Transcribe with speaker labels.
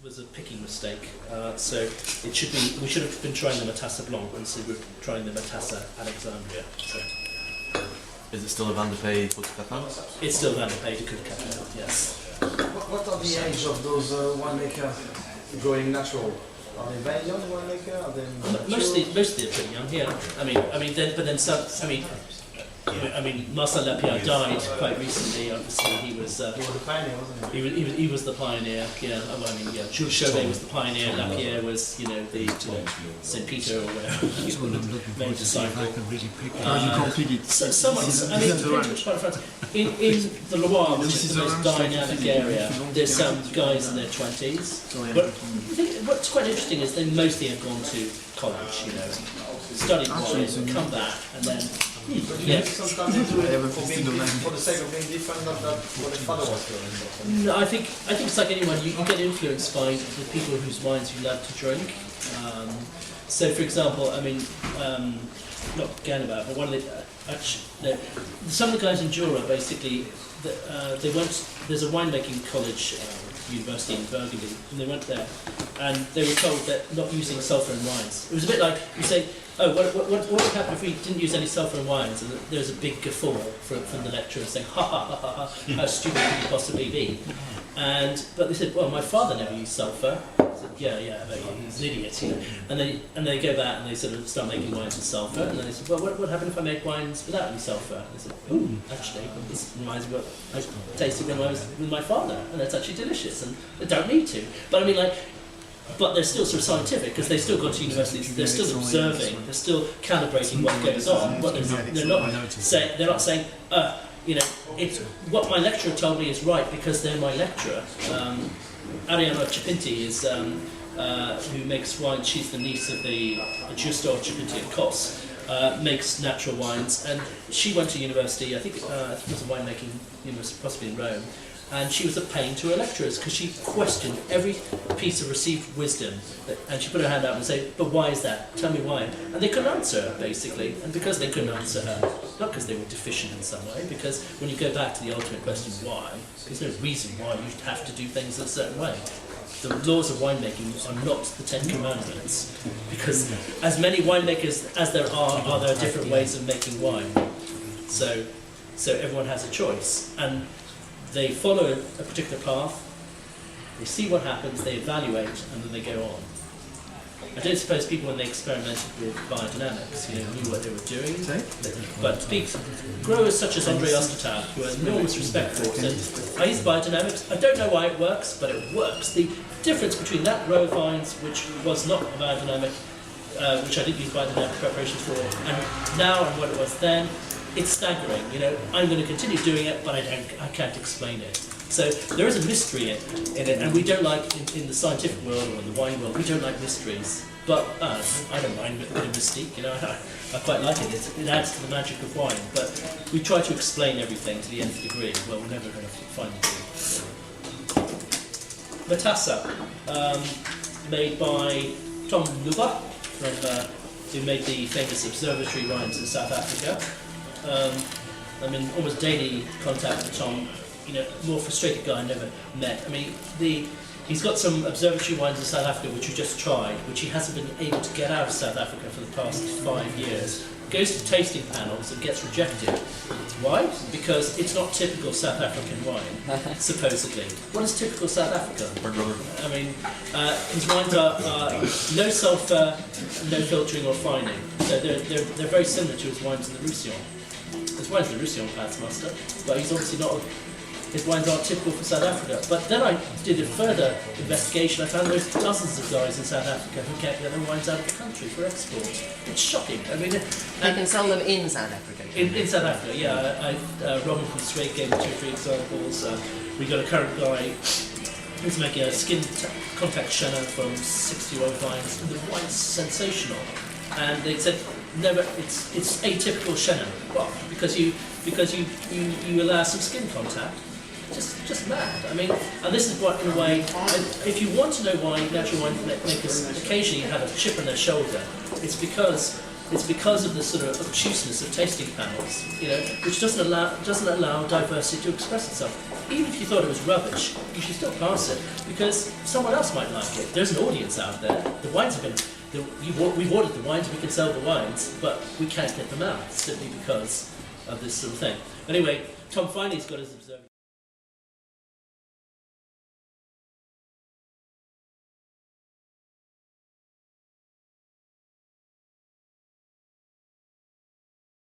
Speaker 1: was a picking mistake. So we should have been trying the Matassa Blanc, and so we're trying the Matassa Alexandria. So.
Speaker 2: Is it still a Van de Pey Put Caton?
Speaker 1: It's still Van de Pey de Caton, yes.
Speaker 3: What are the age of those winemakers going natural? Are they very young winemaker? Are they
Speaker 1: mostly they're pretty young. Yeah. But then some. Marcel Lapierre died quite recently. Obviously, he was the
Speaker 3: pioneer, wasn't he?
Speaker 1: He was the pioneer. Yeah. Giorgione was the pioneer. Lapierre was, the Saint Peter or whatever. Main disciple. In the Loire, which is the most dynamic area, there's some guys in their 20s. But what's quite interesting is they mostly have gone to college. Studied wine, come back, and then.
Speaker 3: Sometimes they do it for the sake of being different, not that what the father was doing.
Speaker 1: No, I think it's like anyone. You get influenced by the people whose wines you love to drink. So, for example, not Ganabab, but one of some of the guys in Jura basically, they went. There's a winemaking college, university in Burgundy, and they went there, and they were told that not using sulphur in wines. It was a bit like you say. Oh, what would happen if we didn't use any sulphur in wines? And there was a big guffaw from the lecturer saying, ha ha ha ha ha, how stupid could you possibly be? But they said, well, my father never used sulphur. I said, yeah, but he's an idiot, And they go back and they sort of start making wines with sulphur. And then they said, well, what would happen if I make wines without any sulphur? And they said, oh, actually, this reminds me of what I tasted when I was with my father, and it's actually delicious, and they don't need to. But they're still sort of scientific because they've still gone to universities. They're still observing. They're still calibrating what goes on. But they're not saying, it's what my lecturer told me is right because they're my lecturer. Arianna Cipinti is who makes wine. She's the niece of the Giusto Cipinti at Kos. Makes natural wines, and she went to university. I think it was a winemaking university, possibly in Rome. And she was a pain to her lecturers because she questioned every piece of received wisdom. And she put her hand up and said, but why is that? Tell me why. And they couldn't answer her, basically. And because they couldn't answer her, not because they were deficient in some way, because when you go back to the ultimate question, why, there's no reason why you have to do things a certain way. The laws of winemaking are not the Ten Commandments, because as many winemakers as there are there different ways of making wine. So everyone has a choice. And they follow a particular path, they see what happens, they evaluate, and then they go on. I don't suppose people, when they experimented with biodynamics, knew what they were doing. But growers such as André Ostertag, who are enormous respect for, said, I use biodynamics, I don't know why it works, but it works. The difference between that row of vines, which was not a biodynamic, which I didn't use biodynamic preparations for, and now and what it was then, it's staggering. I'm going to continue doing it, but I can't explain it. So there is a mystery in it, and we don't like, in the scientific world or in the wine world, we don't like mysteries. But I don't mind a bit of mystique, I quite like it. It adds to the magic of wine. But we try to explain everything to the nth degree. Well, we're never going to find the truth. Matassa, made by Tom Luba, who made the famous observatory wines in South Africa. I'm in almost daily contact with Tom. More frustrated guy I never met. He's got some observatory wines in South Africa which we just tried, which he hasn't been able to get out of South Africa for the past 5 years. Goes to tasting panels and gets rejected. Why? Because it's not typical South African wine, supposedly. What is typical South Africa? His wines are no sulphur, no filtering or fining. So they're very similar to his wines in the Roussillon. His wines in the Roussillon Pass Master, but he's obviously not. His wines aren't typical for South Africa. But then I did a further investigation. I found there's dozens of guys in South Africa who can't get their wines out of the country for export. It's shocking.
Speaker 4: They can sell them in South Africa.
Speaker 1: In South Africa, yeah. Roving from Wregg gave me 2 or 3 examples. We got a current guy who's making a skin contact Chenin from 60-year-old vines, and the wine's sensational. And they said, never. It's atypical Chenin. Well, because you allow some skin contact. Just mad. And this is what, in a way, if you want to know why natural wine makers occasionally have a chip on their shoulder, it's because of the sort of obtuseness of tasting panels, which doesn't allow diversity to express itself. even if you thought it was rubbish, you should still pass it because someone else might like it. There's an audience out there. The wines have been. We've ordered the wines, we can sell the wines, but we can't get them out simply because of this sort of thing. Anyway, Tom finally has got his